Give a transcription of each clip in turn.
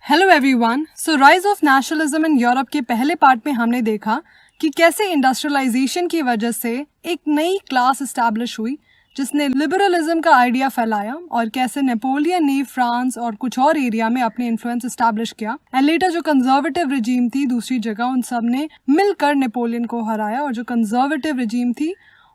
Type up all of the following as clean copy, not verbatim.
Hello everyone. So rise of nationalism in Europe के पहले part में हमने देखा कि कैसे इंडस्ट्रियलाइजेशन की वजह से एक नई क्लास एस्टैब्लिश हुई जिसने लिबरलिज्म का आइडिया फैलाया और कैसे नेपोलियन ने फ्रांस और कुछ और एरिया में अपने इन्फ्लुएंस एस्टैब्लिश किया एंड लेटर जो कंजर्वेटिव रिजीम थी दूसरी जगह उन सब ने मिलकर नेपोलियन को हराया और जो कंजर्वेटिव रिजीम थी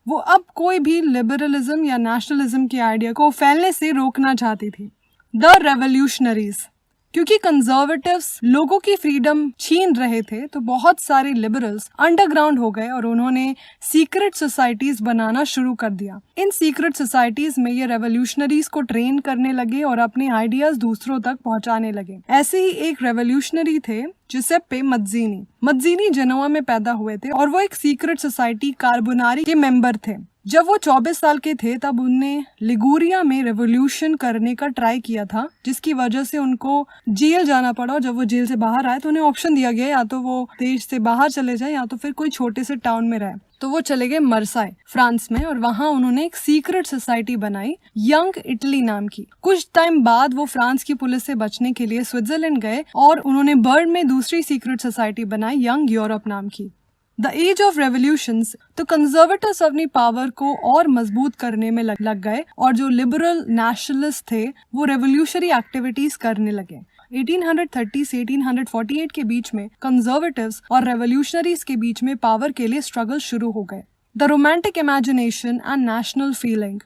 वो अब कोई भी लिबरलिज्म या नेशनलिज्म के आइडिया को फैलने से रोकना चाहती थी। द रेवोल्यूशनरीज, क्योंकि कंजर्वेटिव्स लोगों की फ्रीडम छीन रहे थे तो बहुत सारे लिबरल्स अंडरग्राउंड हो गए और उन्होंने सीक्रेट सोसाइटीज बनाना शुरू कर दिया। इन सीक्रेट सोसाइटीज में ये रेवोल्यूशनरीज को ट्रेन करने लगे और अपने आइडियाज दूसरों तक पहुंचाने लगे। ऐसे ही एक रेवोल्यूशनरी थे जुसेप्पे मज्जीनी। मज्जीनी जेनोआ में पैदा हुए थे और वो एक सीक्रेट सोसाइटी कार्बोनारी के मेंबर थे। जब वो 24 साल के थे तब उनने लिगुरिया में रेवोल्यूशन करने का ट्राई किया था जिसकी वजह से उनको जेल जाना पड़ा और जब वो जेल से बाहर आए तो उन्हें ऑप्शन दिया गया या तो वो देश से बाहर चले जाए या तो फिर कोई छोटे से टाउन में रहे। तो वो चले गए मरसाई फ्रांस में और वहां उन्होंने एक सीक्रेट सोसाइटी बनाई यंग इटली नाम की। कुछ टाइम बाद वो फ्रांस की पुलिस से बचने के लिए स्विट्जरलैंड गए और उन्होंने बर्न में दूसरी सीक्रेट सोसाइटी बनाई यंग यूरोप नाम की। द एज ऑफ रेवोल्यूशंस, तो कंजर्वेटिव्स अपनी पावर को और मजबूत करने में लग गए और जो लिबरल नेशनलिस्ट थे वो रेवोल्यूशनरी एक्टिविटीज करने लगे। 1830 से 1848 के बीच में कंजर्वेटिव्स और रेवोल्यूशनरीज के बीच में पावर के लिए स्ट्रगल शुरू हो गए। The romantic imagination and national feeling,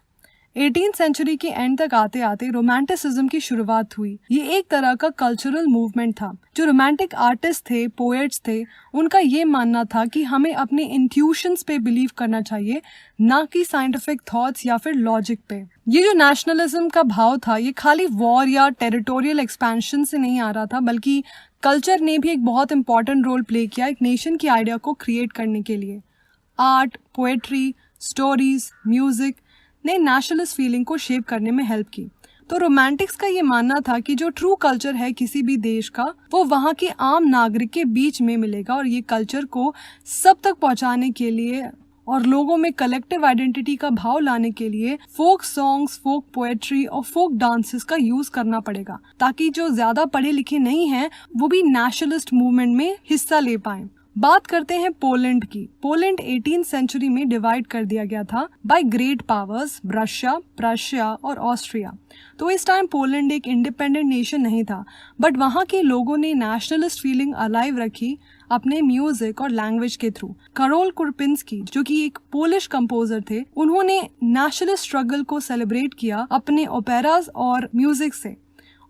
18th century के एंड तक आते आते रोमांटिसिज्म की शुरुआत हुई। ये एक तरह का कल्चरल मूवमेंट था। जो रोमांटिक आर्टिस्ट थे, पोएट्स थे, उनका ये मानना था कि हमें अपने इंट्यूशंस पे बिलीव करना चाहिए, ना कि साइंटिफिक थॉट्स या फिर लॉजिक पे। ये जो नेशनलिज्म का भाव था ये खाली वॉर या टेरिटोरियल एक्सपेंशन से नहीं आ रहा था बल्कि कल्चर ने भी एक बहुत इंपॉर्टेंट रोल प्ले किया एक नेशन की आइडिया को क्रिएट करने के लिए। आर्ट, पोएट्री, स्टोरीज, म्यूजिक ने नेशनलिस्ट फीलिंग को शेप करने में हेल्प की। तो रोमांटिक्स का ये मानना था कि जो ट्रू कल्चर है किसी भी देश का वो वहाँ के आम नागरिक के बीच में मिलेगा और ये कल्चर को सब तक पहुँचाने के लिए और लोगों में कलेक्टिव आइडेंटिटी का भाव लाने के लिए फोक सॉन्ग्स, फोक पोएट्री और फोक डांसेस का यूज करना पड़ेगा ताकि जो ज्यादा पढ़े लिखे नहीं हैं वो भी नेशनलिस्ट मूवमेंट में हिस्सा ले पाएं। बात करते हैं पोलैंड की। पोलैंड 18th सेंचुरी में डिवाइड कर दिया गया था by great powers Russia, Prussia और ऑस्ट्रिया। तो इस टाइम पोलैंड एक इंडिपेंडेंट नेशन नहीं था बट वहाँ के लोगों ने नेशनलिस्ट फीलिंग अलाइव रखी अपने म्यूजिक और लैंग्वेज के थ्रू। करोल कुरपिंस्की जो कि एक पोलिश कंपोजर थे, उन्होंने नेशनलिस्ट स्ट्रगल को सेलिब्रेट किया अपने ओपेराज और म्यूजिक से।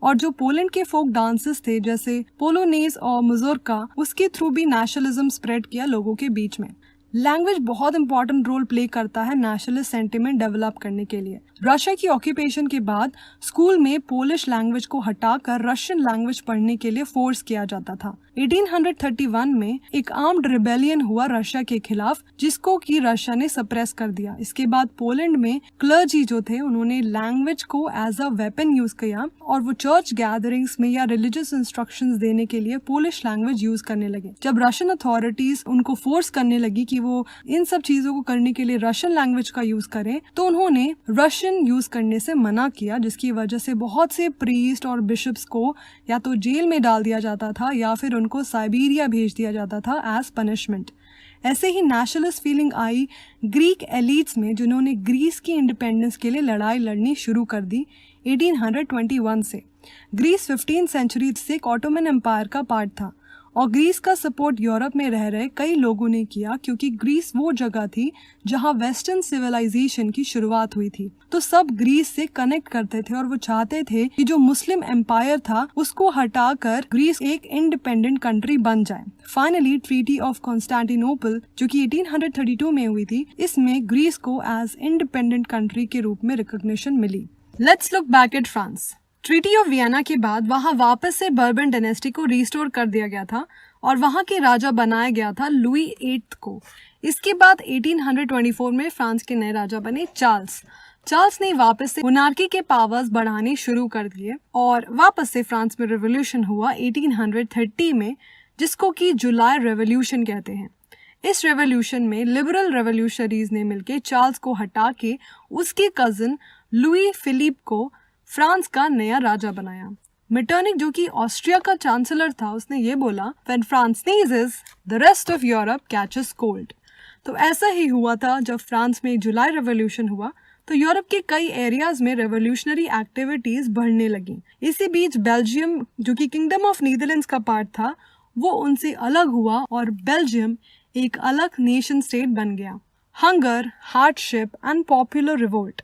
और जो पोलैंड के फोक डांसेस थे जैसे पोलोनेज और मुजोर्का, उसके थ्रू भी नेशनलिज्म स्प्रेड किया लोगों के बीच में। लैंग्वेज बहुत इंपॉर्टेंट रोल प्ले करता है नेशनलिस्ट सेंटिमेंट डेवलप करने के लिए। रशिया की ऑक्यूपेशन के बाद स्कूल में पोलिश लैंग्वेज को हटाकर रशियन लैंग्वेज पढ़ने के लिए फोर्स किया जाता था। 1831 में एक आर्म्ड रिबेलियन हुआ रशिया के खिलाफ जिसको कि रशिया ने सप्रेस कर दिया। इसके बाद पोलैंड में क्लर्जी जो थे उन्होंने लैंग्वेज को एज अ वेपन यूज किया और वो चर्च गैदरिंग्स में या रिलीजियस इंस्ट्रक्शंस देने के लिए पोलिश लैंग्वेज यूज करने लगे। जब रशियन अथॉरिटीज उनको फोर्स करने लगी कि वो इन सब चीजों को करने के लिए रशियन लैंग्वेज का यूज करें तो उन्होंने रशियन यूज करने से मना किया जिसकी वजह से बहुत से प्रीस्ट और बिशप्स को या तो जेल में डाल दिया जाता था या फिर उनको साइबेरिया भेज दिया जाता था एज पनिशमेंट। ऐसे ही नेशनलिस्ट फीलिंग आई ग्रीक एलिट्स में जिन्होंने ग्रीस की इंडिपेंडेंस के लिए लड़ाई लड़नी शुरू कर दी 1821 से। ग्रीस 15th सेंचुरी से ऑटोमन एम्पायर का पार्ट था और ग्रीस का सपोर्ट यूरोप में रह रहे कई लोगों ने किया क्योंकि ग्रीस वो जगह थी जहां वेस्टर्न सिविलाइजेशन की शुरुआत हुई थी। तो सब ग्रीस से कनेक्ट करते थे और वो चाहते थे कि जो मुस्लिम एम्पायर था उसको हटाकर ग्रीस एक इंडिपेंडेंट कंट्री बन जाए। फाइनली ट्रीटी ऑफ कॉन्स्टेंटिनोपल जो कि 1832 में हुई थी, इसमें ग्रीस को एज इंडिपेंडेंट कंट्री के रूप में रिकॉग्निशन मिली। Let's look back at France. Treaty of Vienna के बाद वहां वापस से बर्बन डायनेस्टी को रिस्टोर कर दिया गया था और वहां के राजा बनाया गया था लुई 8 को। इसके बाद 1824 में फ्रांस के नए राजा बने चार्ल्स ने वापस से मोनार्की के पावर्स बढ़ाने शुरू कर दिए और वापस से फ्रांस में रेवोल्यूशन हुआ 1830 में जिसको कि जुलाई रेवोल्यूशन कहते हैं। इस रेवोल्यूशन में लिबरल रेवोल्यूशनरीज ने मिलकर चार्ल्स को हटा के उसके कजिन लुई फिलिप को फ्रांस का नया राजा बनाया। मेटरनिक जो कि ऑस्ट्रिया का चांसलर था, उसने ये बोला, when France sneezes the rest of Europe catches cold. तो ऐसा ही हुआ था जब फ्रांस में जुलाई रेवोल्यूशन हुआ तो यूरोप के कई एरियाज में रेवोल्यूशनरी एक्टिविटीज बढ़ने लगी। इसी बीच बेल्जियम जो कि किंगडम ऑफ नीदरलैंड्स का पार्ट था वो उनसे अलग हुआ और बेल्जियम एक अलग नेशन स्टेट बन गया। Hunger, hardship and popular revolt.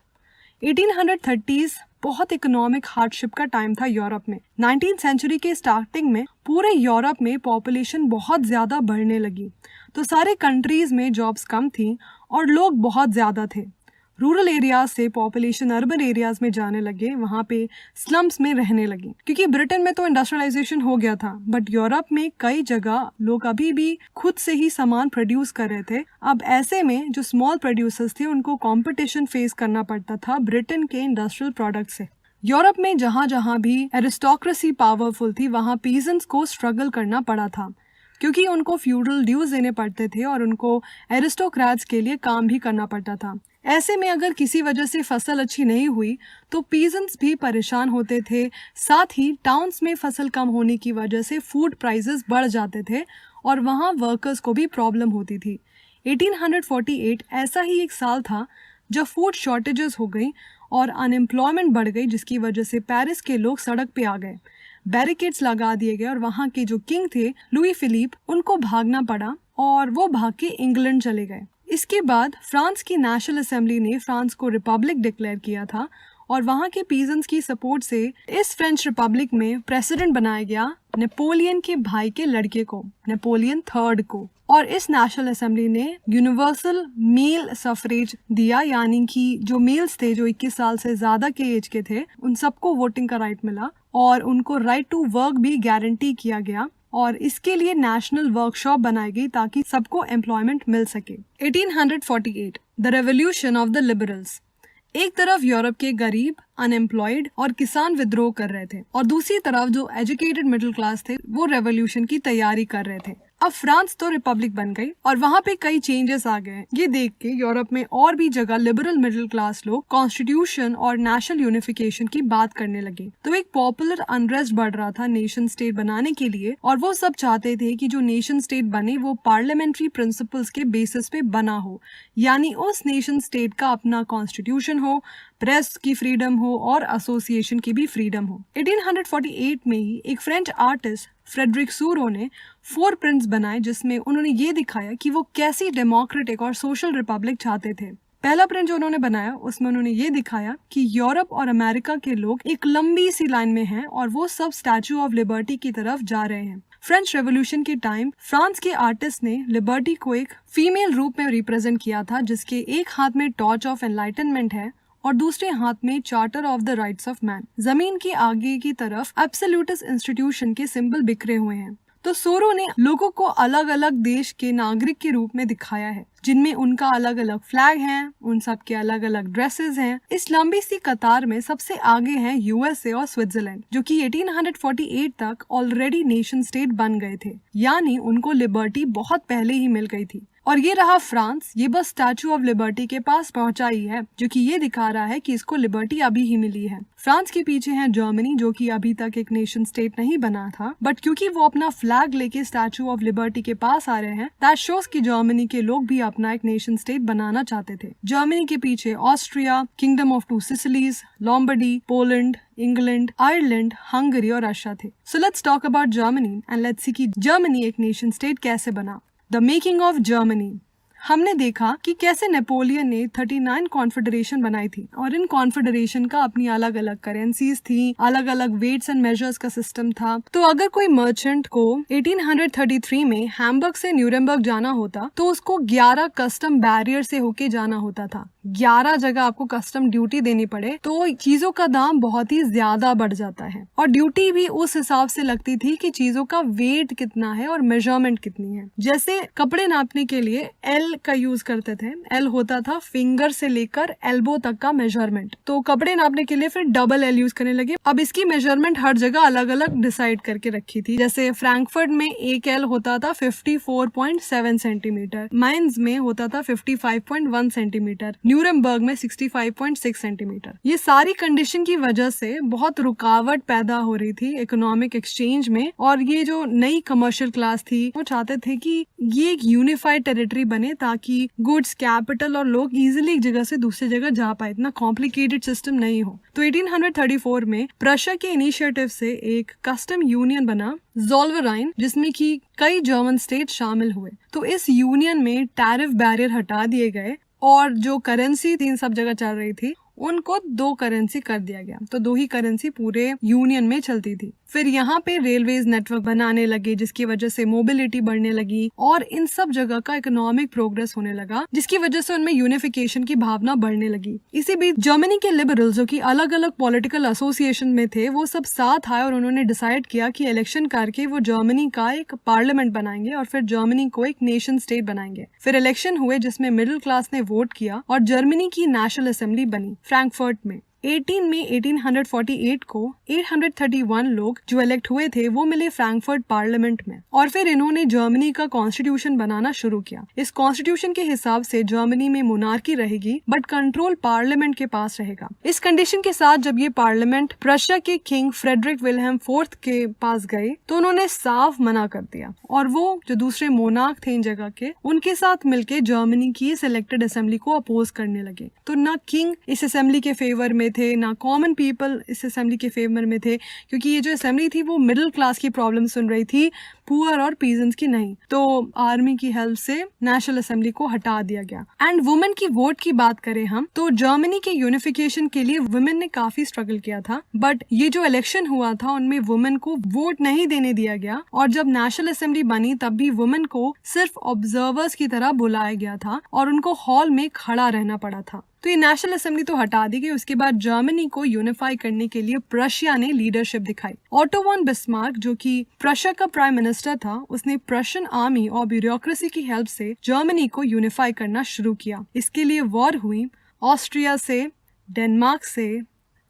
1830s बहुत इकोनॉमिक हार्डशिप का टाइम था यूरोप में। 19th सेंचुरी के स्टार्टिंग में पूरे यूरोप में पॉपुलेशन बहुत ज्यादा बढ़ने लगी, तो सारे कंट्रीज में जॉब्स कम थी और लोग बहुत ज्यादा थे। रूरल एरियाज से पॉपुलेशन अर्बन एरियाज में जाने लगे, वहाँ पे स्लम्स में रहने लगे, क्योंकि ब्रिटेन में तो इंडस्ट्रियलाइजेशन हो गया था बट यूरोप में कई जगह लोग अभी भी खुद से ही सामान प्रोड्यूस कर रहे थे। अब ऐसे में जो स्मॉल प्रोड्यूसर्स थे उनको कंपटीशन फेस करना पड़ता था ब्रिटेन के इंडस्ट्रियल प्रोडक्ट से। यूरोप में जहाँ जहाँ भी एरिस्टोक्रेसी पावरफुल थी वहाँ पीजेंट्स को स्ट्रगल करना पड़ा था, क्योंकि उनको फ्यूडल ड्यूज देने पड़ते थे और उनको एरिस्टोक्रेट्स के लिए काम भी करना पड़ता था। ऐसे में अगर किसी वजह से फसल अच्छी नहीं हुई तो पीजेंट्स भी परेशान होते थे। साथ ही टाउन्स में फसल कम होने की वजह से फूड प्राइसेस बढ़ जाते थे और वहाँ वर्कर्स को भी प्रॉब्लम होती थी। 1848 ऐसा ही एक साल था जब फूड शॉर्टेजेस हो गई और अनएम्प्लॉयमेंट बढ़ गई, जिसकी वजह से पेरिस के लोग सड़क पे आ गए, बैरिकेड्स लगा दिए गए और वहाँ के जो किंग थे लुई फिलिप, उनको भागना पड़ा और वो भाग के इंग्लैंड चले गए। इसके बाद फ्रांस की नेशनल असेंबली ने फ्रांस को रिपब्लिक डिक्लेयर किया था और वहाँ के पीजेंट्स की सपोर्ट से इस फ्रेंच रिपब्लिक में प्रेसिडेंट बनाया गया नेपोलियन के भाई के लड़के को, नेपोलियन थर्ड को। और इस नेशनल असेंबली ने यूनिवर्सल मेल सफरेज दिया, यानी कि जो मेल्स थे जो 21 साल से ज्यादा के एज के थे उन सबको वोटिंग का राइट मिला और उनको राइट टू वर्क भी गारंटी किया गया और इसके लिए नेशनल वर्कशॉप बनाई गई ताकि सबको एम्प्लॉयमेंट मिल सके। 1848 the revolution of the liberals. एक तरफ यूरोप के गरीब, अनएम्प्लॉयड और किसान विद्रोह कर रहे थे और दूसरी तरफ जो एजुकेटेड मिडिल क्लास थे वो रेवोल्यूशन की तैयारी कर रहे थे। अब फ्रांस तो रिपब्लिक बन गई और वहाँ पे कई चेंजेस आ गए। ये देख के यूरोप में और भी जगह लिबरल मिडिल क्लास लोग कॉन्स्टिट्यूशन और नेशनल यूनिफिकेशन की बात करने लगे। तो एक पॉपुलर अनरेस्ट बढ़ रहा था नेशन स्टेट बनाने के लिए और वो सब चाहते थे कि जो नेशन स्टेट बने वो पार्लियामेंट्री प्रिंसिपल्स के बेसिस पे बना हो, यानी उस नेशन स्टेट का अपना कॉन्स्टिट्यूशन हो, प्रेस की फ्रीडम हो और एसोसिएशन की भी फ्रीडम हो। 1848 में ही एक फ्रेंच आर्टिस्ट फ्रेडरिक सूरो ने 4 प्रिंट्स बनाए जिसमें उन्होंने ये दिखाया कि वो कैसी डेमोक्रेटिक और सोशल रिपब्लिक चाहते थे। पहला प्रिंट जो उन्होंने बनाया उसमें उन्होंने ये दिखाया कि यूरोप और अमेरिका के लोग एक लंबी सी लाइन में हैं और वो सब स्टैचू ऑफ लिबर्टी की तरफ जा रहे हैं। फ्रेंच रेवोल्यूशन के टाइम फ्रांस के आर्टिस्ट ने लिबर्टी को एक फीमेल रूप में रिप्रेजेंट किया था, जिसके एक हाथ में टॉर्च ऑफ एनलाइटनमेंट है और दूसरे हाथ में charter of the rights of man. जमीन के आगे की तरफ एब्सोल्यूटिस्ट इंस्टीट्यूशन के सिंबल बिखरे हुए हैं। तो सोरो ने लोगों को अलग अलग देश के नागरिक के रूप में दिखाया है, जिनमें उनका अलग अलग फ्लैग है, उन सब के अलग अलग ड्रेसेस हैं। इस लंबी सी कतार में सबसे आगे हैं यूएसए और स्विट्जरलैंड, जो कि 1848 तक ऑलरेडी नेशन स्टेट बन गए थे, यानी उनको लिबर्टी बहुत पहले ही मिल गई थी। और ये रहा फ्रांस, ये बस स्टैचू ऑफ लिबर्टी के पास पहुंचा ही है, जो कि ये दिखा रहा है कि इसको लिबर्टी अभी ही मिली है। फ्रांस के पीछे है जर्मनी, जो कि अभी तक एक नेशन स्टेट नहीं बना था, बट क्योंकि वो अपना फ्लैग लेके स्टैचू ऑफ लिबर्टी के पास आ रहे हैं, दैट शोज कि जर्मनी के लोग भी अपना एक नेशन स्टेट बनाना चाहते थे। जर्मनी के पीछे Austria, kingdom of 2 Sicilies, Lombardy, Poland, England, Ireland, Hungary और रशिया थे। So let's talk about Germany and let's see कि जर्मनी एक नेशन स्टेट कैसे बना। The making of Germany. हमने देखा कि कैसे नेपोलियन ने 39 कॉन्फेडरेशन बनाई थी और इन कॉन्फेडरेशन का अपनी अलग अलग करेंसीज थी, अलग अलग वेट्स एंड मेजर्स का सिस्टम था। तो अगर कोई मर्चेंट को 1833 में हैम्बर्ग से न्यूरेमबर्ग जाना होता तो उसको 11 कस्टम बैरियर से होके जाना होता था। 11 जगह आपको कस्टम ड्यूटी देनी पड़े तो चीजों का दाम बहुत ही ज्यादा बढ़ जाता है और ड्यूटी भी उस हिसाब से लगती थी कि चीजों का वेट कितना है और मेजरमेंट कितनी है। जैसे कपड़े नापने के लिए L एल का यूज करते थे। एल होता था फिंगर से लेकर एल्बो तक का मेजरमेंट। तो कपड़े नापने के लिए फिर डबल एल यूज करने लगे। अब इसकी मेजरमेंट हर जगह अलग अलग डिसाइड करके रखी थी। जैसे फ्रैंकफर्ट में एक एल होता था 54.7 सेंटीमीटर, माइंस में होता था 55.1 सेंटीमीटर, न्यूरेमबर्ग में 65.6 सेंटीमीटर। ये सारी कंडीशन की वजह से बहुत रुकावट पैदा हो रही थी इकोनॉमिक एक्सचेंज में, और ये जो नई कमर्शियल क्लास थी वो चाहते थे कि ये एक यूनिफाइड टेरिटरी बने ताकि गुड्स, कैपिटल और लोग इजीली एक जगह से दूसरी जगह जा पाए, इतना कॉम्प्लिकेटेड सिस्टम नहीं हो। तो 1834 में प्रशा के इनिशिएटिव से एक कस्टम यूनियन बना ज़ोल्वेराइन, जिसमें कि कई जर्मन स्टेट शामिल हुए। तो इस यूनियन में टैरिफ बैरियर हटा दिए गए और जो करेंसी थी सब जगह चल रही थी उनको 2 करेंसी कर दिया गया। तो 2 ही करेंसी पूरे यूनियन में चलती थी। फिर यहाँ पे रेलवेज नेटवर्क बनाने लगे, जिसकी वजह से मोबिलिटी बढ़ने लगी और इन सब जगह का इकोनॉमिक प्रोग्रेस होने लगा, जिसकी वजह से उनमें यूनिफिकेशन की भावना बढ़ने लगी। इसी बीच जर्मनी के लिबरल्स जो कि अलग अलग पॉलिटिकल एसोसिएशन में थे, वो सब साथ आए और उन्होंने डिसाइड किया कि इलेक्शन करके वो जर्मनी का एक पार्लियामेंट बनाएंगे और फिर जर्मनी को एक नेशन स्टेट बनाएंगे। फिर इलेक्शन हुए जिसमें मिडिल क्लास ने वोट किया और जर्मनी की नेशनल असेंबली बनी फ्रैंकफर्ट में। 18 मई 1848 को 831 लोग जो इलेक्ट हुए थे वो मिले फ्रैंकफर्ट पार्लियामेंट में, और फिर इन्होंने जर्मनी का कॉन्स्टिट्यूशन बनाना शुरू किया। इस कॉन्स्टिट्यूशन के हिसाब से जर्मनी में मोनार्की रहेगी बट कंट्रोल पार्लियामेंट के पास रहेगा। इस कंडीशन के साथ जब ये पार्लियामेंट प्रशिया के किंग फ्रेडरिक विल्हेम फोर्थ के पास गए तो उन्होंने साफ मना कर दिया, और वो जो दूसरे मोनार्क थे इन जगह के, उनके साथ मिलके जर्मनी की इस इलेक्टेड असेंबली को अपोज करने लगे। तो ना किंग इस असेंबली के फेवर में थे, ना कॉमन पीपल इस असेंबली के फेवर में थे, क्योंकि ये जो असेंबली थी वो मिडिल क्लास की प्रॉब्लम सुन रही थी, पुअर और पीजेंट्स की नहीं। तो आर्मी की हेल्प से नेशनल असेंबली को हटा दिया गया। एंड वुमेन की वोट की बात करें हम तो जर्मनी के यूनिफिकेशन के लिए वुमेन ने काफी स्ट्रगल किया था, बट ये जो इलेक्शन हुआ था उनमें वुमेन को वोट नहीं देने दिया गया, और जब नेशनल असेंबली बनी तब भी वुमेन को सिर्फ ऑब्जर्वर्स की तरह बुलाया गया था और उनको हॉल में खड़ा रहना पड़ा था। तो ये नेशनल असेंबली तो हटा दी गई। उसके बाद जर्मनी को यूनिफाई करने के लिए प्रशिया ने लीडरशिप दिखाई। ऑटो वॉन बिस्मार्क जो कि प्रशिया का प्राइम मिनिस्टर था, उसने प्रशियन आर्मी और ब्यूरोक्रेसी की हेल्प से जर्मनी को यूनिफाई करना शुरू किया। इसके लिए वॉर हुई ऑस्ट्रिया से, डेनमार्क से,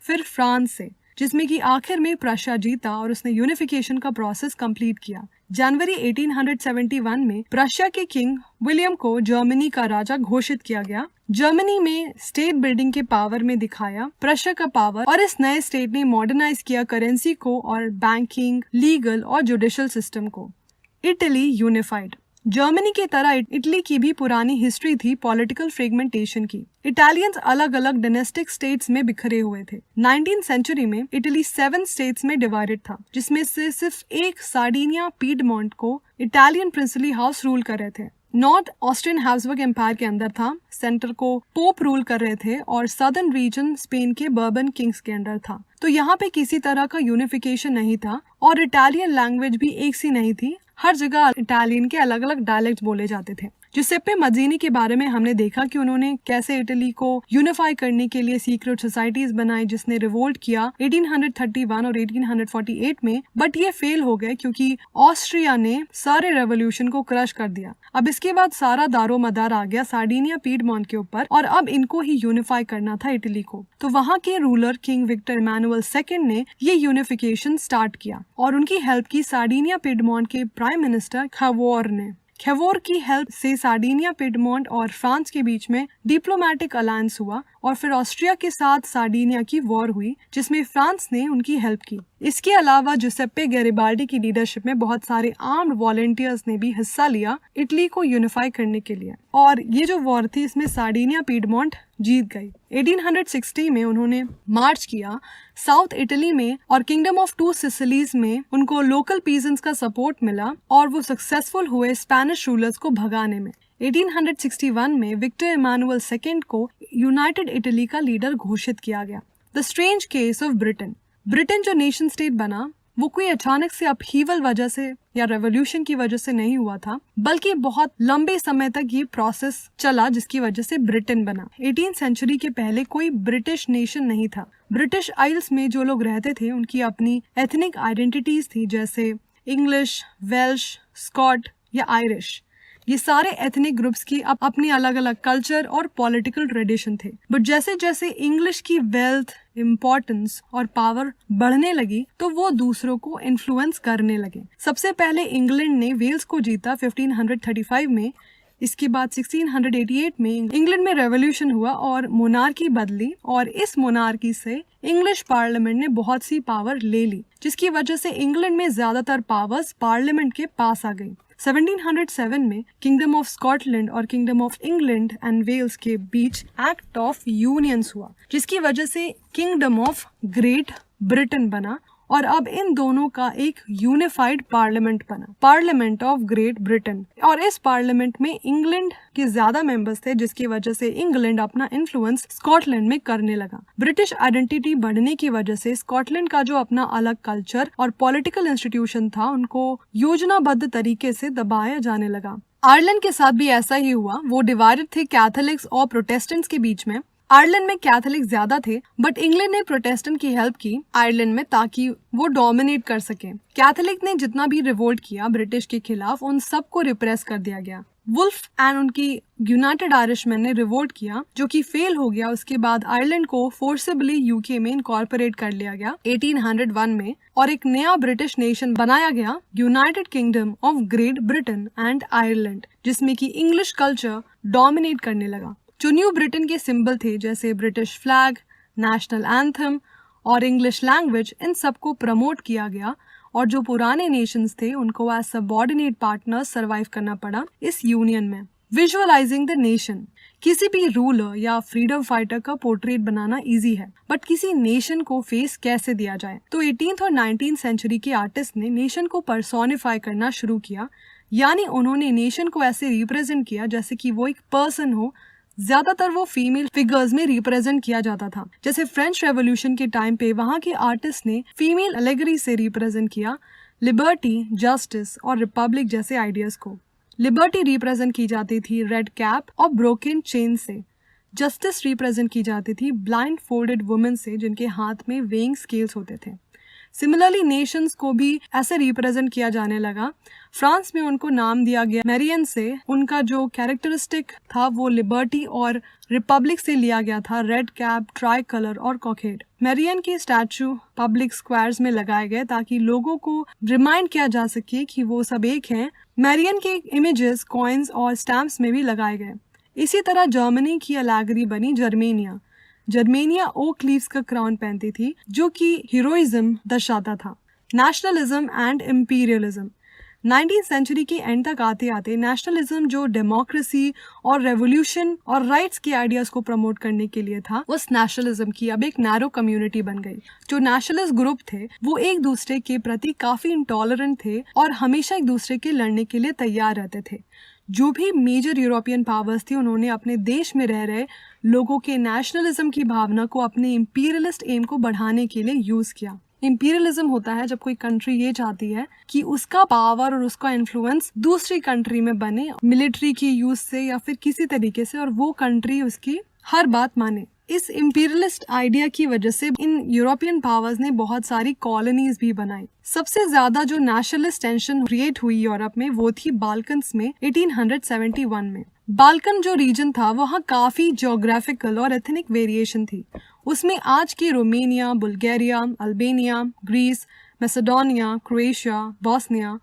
फिर फ्रांस से, जिसमें कि आखिर में प्रशिया जीता और उसने यूनिफिकेशन का प्रोसेस कंप्लीट किया। जनवरी 1871 में प्रशिया के किंग विलियम को जर्मनी का राजा घोषित किया गया। जर्मनी में स्टेट बिल्डिंग के पावर में दिखाया प्रशिया का पावर, और इस नए स्टेट ने मॉडर्नाइज किया करेंसी को और बैंकिंग, लीगल और जुडिशियल सिस्टम को। Italy unified. जर्मनी की तरह इटली की भी पुरानी हिस्ट्री थी पॉलिटिकल फ्रेगमेंटेशन की। इटालियंस अलग अलग डायनेस्टिक स्टेट्स में बिखरे हुए थे। 19th सेंचुरी में इटली 7 स्टेट्स में डिवाइडेड था, जिसमें से सिर्फ एक सार्डिनिया पीडमोंट को इटालियन प्रिंसली हाउस रूल कर रहे थे। नॉर्थ ऑस्ट्रियन हैब्सबर्ग एम्पायर के अंदर था, सेंटर को पोप रूल कर रहे थे, और सदर्न रीजन स्पेन के बर्बन किंग्स के अंडर था। तो यहाँ पे किसी तरह का यूनिफिकेशन नहीं था, और इटालियन लैंग्वेज भी एक सी नहीं थी। हर जगह इटालियन के अलग अलग डायलेक्ट बोले जाते थे। जुसेप्पे मज़ीनी के बारे में हमने देखा कि उन्होंने कैसे इटली को यूनिफाई करने के लिए सीक्रेट सोसाइटीज बनाई, जिसने रिवोल्ट किया 1831 और 1848 में, बट ये फेल हो गए क्योंकि ऑस्ट्रिया ने सारे रेवोल्यूशन को क्रश कर दिया। अब इसके बाद सारा दारो मदार आ गया सार्डिनिया पीडमोंट के ऊपर, और अब इनको ही यूनिफाई करना था इटली को। तो वहाँ के ruler king Victor Emmanuel II ने ये यूनिफिकेशन स्टार्ट किया, और उनकी हेल्प की सार्डिनिया पीडमोंट के प्राइम मिनिस्टर खवोर ने। खेवोर की हेल्प से सार्डिनिया, पिडमोंट और फ्रांस के बीच में डिप्लोमेटिक अलायंस हुआ, और फिर ऑस्ट्रिया के साथ सार्डिनिया की वॉर हुई, जिसमें फ्रांस ने उनकी हेल्प की। इसके अलावा जुसेप्पे गैरिबाल्डी की लीडरशिप में बहुत सारे आर्म्ड वॉलंटियर्स ने भी हिस्सा लिया इटली को यूनिफाई करने के लिए, और ये जो वॉर थी इसमें सार्डिनिया पीडमोंट जीत गई। 1860 में उन्होंने मार्च किया साउथ इटली में, और किंगडम ऑफ 2 सिसिलीज में उनको लोकल पीजेंट्स का सपोर्ट मिला, और वो सक्सेसफुल हुए स्पेनिश रूलर्स को भगाने में। 1861 में विक्टर इमैनुअल II को यूनाइटेड इटली का लीडर घोषित किया गया। The strange case of Britain. Britain जो नेशन स्टेट बना वो कोई अचानक से अपहीवल वजह से या रेवोल्यूशन की वजह से नहीं हुआ था, बल्कि बहुत लंबे समय तक ये प्रोसेस चला जिसकी वजह से ब्रिटेन बना। 18th सेंचुरी के पहले कोई ब्रिटिश नेशन नहीं था। ब्रिटिश आइल्स में जो लोग रहते थे उनकी अपनी एथनिक आइडेंटिटीज थी, जैसे इंग्लिश, वेल्श, स्कॉट या आयरिश। ये सारे एथनिक ग्रुप्स की अपनी अलग अलग कल्चर और पॉलिटिकल ट्रेडिशन थे। बट जैसे जैसे इंग्लिश की वेल्थ, इम्पोर्टेंस और पावर बढ़ने लगी तो वो दूसरों को इन्फ्लुएंस करने लगे। सबसे पहले इंग्लैंड ने वेल्स को जीता 1535 में। इसके बाद 1688 में इंग्लैंड में रेवोल्यूशन हुआ और मोनार्की बदली, और इस मोनार्की से इंग्लिश पार्लियामेंट ने बहुत सी पावर ले ली, जिसकी वजह से इंग्लैंड में ज्यादातर पावर्स पार्लियामेंट के पास आ गई। 1707 में किंगडम ऑफ स्कॉटलैंड और kingdom of England and Wales के बीच एक्ट ऑफ यूनियंस हुआ, जिसकी वजह से किंगडम ऑफ ग्रेट ब्रिटेन बना और अब इन दोनों का एक यूनिफाइड पार्लियामेंट बना, पार्लियामेंट ऑफ ग्रेट ब्रिटेन। और इस पार्लियामेंट में इंग्लैंड के ज्यादा मेंबर्स थे, जिसकी वजह से इंग्लैंड अपना इन्फ्लुएंस स्कॉटलैंड में करने लगा। ब्रिटिश आइडेंटिटी बढ़ने की वजह से स्कॉटलैंड का जो अपना अलग कल्चर और पॉलिटिकल इंस्टीट्यूशन था, उनको योजनाबद्ध तरीके से दबाया जाने लगा। आयरलैंड के साथ भी ऐसा ही हुआ। वो डिवाइडेड थे कैथोलिक्स और प्रोटेस्टेंट्स के बीच में। आयरलैंड में कैथोलिक ज्यादा थे, बट इंग्लैंड ने प्रोटेस्टेंट की हेल्प की आयरलैंड में ताकि वो डोमिनेट कर सके। कैथोलिक ने जितना भी रिवोल्ट किया ब्रिटिश के खिलाफ, उन सबको रिप्रेस कर दिया गया। वुल्फ एंड उनकी यूनाइटेड आयरिशमैन ने रिवोल्ट किया, जो कि फेल हो गया। उसके बाद आयरलैंड को फोर्सिबली यूके में इनकॉर्पोरेट कर लिया गया 1801 में, और एक नया ब्रिटिश नेशन बनाया गया, United kingdom of great Britain and Ireland, जिसमें कि इंग्लिश कल्चर डोमिनेट करने लगा। जो न्यू ब्रिटेन के सिंबल थे, जैसे ब्रिटिश फ्लैग, नेशनल एंथम और इंग्लिश लैंग्वेज, इन सबको प्रमोट किया गया, और जो पुराने नेशंस थे उनको एज सबऑर्डिनेट पार्टनर्स सरवाइव करना पड़ा इस यूनियन में। विजुअलाइजिंग द नेशन, किसी भी रूलर या फ्रीडम फाइटर का पोर्ट्रेट बनाना इजी है, बट किसी नेशन को फेस कैसे दिया जाए? तो 18th और 19th सेंचुरी के आर्टिस्ट ने नेशन को पर्सोनिफाई करना शुरू किया, यानी उन्होंने नेशन को ऐसे रिप्रेजेंट किया जैसे कि वो एक पर्सन हो। ज्यादातर वो फीमेल फिगर्स में रिप्रेजेंट किया जाता था। जैसे फ्रेंच रेवोल्यूशन के टाइम पे वहाँ के आर्टिस्ट ने फीमेल एलेगरी से रिप्रेजेंट किया लिबर्टी, जस्टिस और रिपब्लिक जैसे आइडियाज को। लिबर्टी रिप्रेजेंट की जाती थी रेड कैप और ब्रोकन चेन से। जस्टिस रिप्रेजेंट की जाती थी ब्लाइंड फोल्डेड वुमेन से, जिनके हाथ में वेइंग स्केल्स होते थे। सिमिलरली नेशंस को भी ऐसे रिप्रेजेंट किया जाने लगा। फ्रांस में उनको नाम दिया गया मेरियन से। उनका जो कैरेक्टरिस्टिक था वो लिबर्टी और रिपब्लिक से लिया गया था, रेड कैप, ट्राई कलर और कॉकेड। मेरियन के स्टैचू पब्लिक स्क्वायर्स में लगाए गए ताकि लोगों को रिमाइंड किया जा सके कि वो सब एक हैं। मेरियन के इमेजेस कॉइन्स और स्टैम्प्स में भी लगाए गए। इसी तरह जर्मनी की एलेगरी बनी जर्मेनिया। जर्मेनिया ओक लीव्स का क्राउन पहनती थी, जो कि हीरोइज्म दर्शाता था। Nationalism and imperialism, 19th century के एंड तक आते आते नेशनलिज्म, जो डेमोक्रेसी और रेवोल्यूशन और राइट्स के आइडियाज को प्रमोट करने के लिए था, उस नेशनलिज्म की अब एक नैरो कम्युनिटी बन गई। जो नेशनलिस्ट ग्रुप थे वो एक दूसरे के प्रति काफी इंटॉलरेंट थे और हमेशा एक दूसरे के लड़ने के लिए तैयार रहते थे। जो भी मेजर यूरोपियन पावर्स थी, उन्होंने अपने देश में रह रहे लोगों के नेशनलिज्म की भावना को अपने इंपीरियलिस्ट एम को बढ़ाने के लिए यूज किया। इंपीरियलिज्म होता है जब कोई कंट्री ये चाहती है कि उसका पावर और उसका इन्फ्लुएंस दूसरी कंट्री में बने, मिलिट्री की यूज से या फिर किसी तरीके से, और वो कंट्री उसकी हर बात माने। इस इंपीरियलिस्ट आइडिया की वजह से इन यूरोपियन पावर्स ने बहुत सारी कॉलोनीज भी बनाई। सबसे ज्यादा जो नेशनलिस्ट टेंशन क्रिएट हुई यूरोप में वो थी बाल्कन्स में 1871 में। बाल्कन जो रीजन था वहाँ काफी ज्योग्राफिकल और एथनिक वेरिएशन थी। उसमें आज के Romania, Bulgaria, Albania, Greece, Macedonia, Croatia, Bosnia,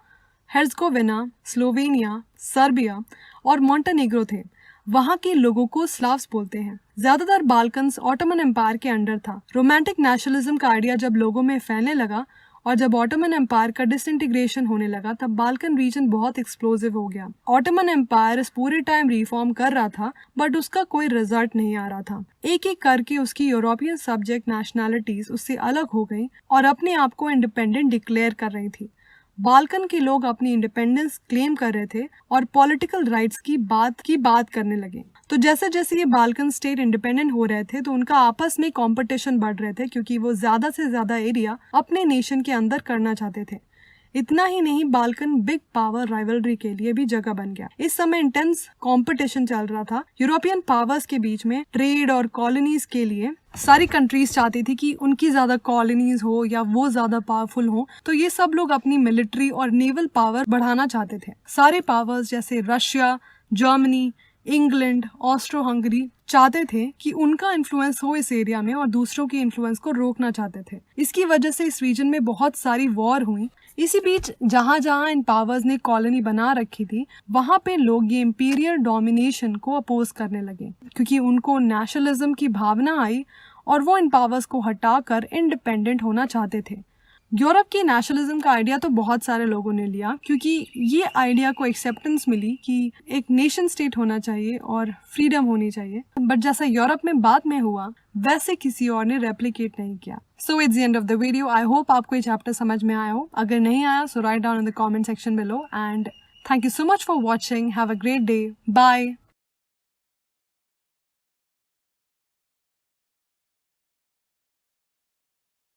Herzegovina, Slovenia, Serbia और मोंटेनेग्रो थे। वहाँ के लोगों को स्लाव्स बोलते हैं। ज्यादातर बाल्कन्स ऑटोमन एम्पायर के अंडर था। रोमांटिक नेशनलिज्म का आइडिया जब लोगों में फैलने लगा और जब ऑटोमन एम्पायर का डिसइंटीग्रेशन होने लगा, तब बाल्कन रीजन बहुत एक्सप्लोसिव हो गया। ऑटोमन एम्पायर इस पूरे टाइम रिफॉर्म कर रहा था, बट उसका कोई रिजल्ट नहीं आ रहा था। एक एक करके उसकी यूरोपियन सब्जेक्ट नेशनैलिटीज उससे अलग हो गई और अपने आप को इंडिपेंडेंट डिक्लेयर कर रही थी। बाल्कन के लोग अपनी इंडिपेंडेंस क्लेम कर रहे थे और पॉलिटिकल राइट्स की बात करने लगे। तो जैसे जैसे ये बाल्कन स्टेट इंडिपेंडेंट हो रहे थे, तो उनका आपस में कंपटीशन बढ़ रहे थे, क्योंकि वो ज्यादा से ज्यादा एरिया अपने नेशन के अंदर करना चाहते थे। इतना ही नहीं, बाल्कन बिग पावर राइवलरी के लिए भी जगह बन गया। इस समय इंटेंस कंपटीशन चल रहा था यूरोपियन पावर्स के बीच में ट्रेड और कॉलोनीज के लिए। सारी कंट्रीज चाहती थी कि उनकी ज्यादा कॉलोनीज हो या वो ज्यादा पावरफुल हो, तो ये सब लोग अपनी मिलिट्री और नेवल पावर बढ़ाना चाहते थे। सारे पावर्स जैसे Russia, Germany, England, Austro Hungary चाहते थे कि उनका इन्फ्लुएंस हो इस एरिया में और दूसरों के इन्फ्लुएंस को रोकना चाहते थे। इसकी वजह से इस रीजन में बहुत सारी वॉर हुई। इसी बीच जहां जहां इन पावर्स ने कॉलोनी बना रखी थी, वहां पे लोग ये इंपीरियल डोमिनेशन को अपोज करने लगे, क्योंकि उनको नेशनलिज्म की भावना आई और वो इन पावर्स को हटाकर इंडिपेंडेंट होना चाहते थे। यूरोप की नेशनलिज्म का आइडिया तो बहुत सारे लोगों ने लिया, क्योंकि ये आइडिया को एक्सेप्टेंस मिली कि एक नेशन स्टेट होना चाहिए और फ्रीडम होनी चाहिए। बट जैसा यूरोप में बाद में हुआ, वैसे किसी और ने रेप्लिकेट नहीं किया। So it's the end of the video. I hope आपको ये चैप्टर समझ में आया हो। अगर नहीं आया so write down in the comment section below, and thank you so much for watching. Have a great day. Bye.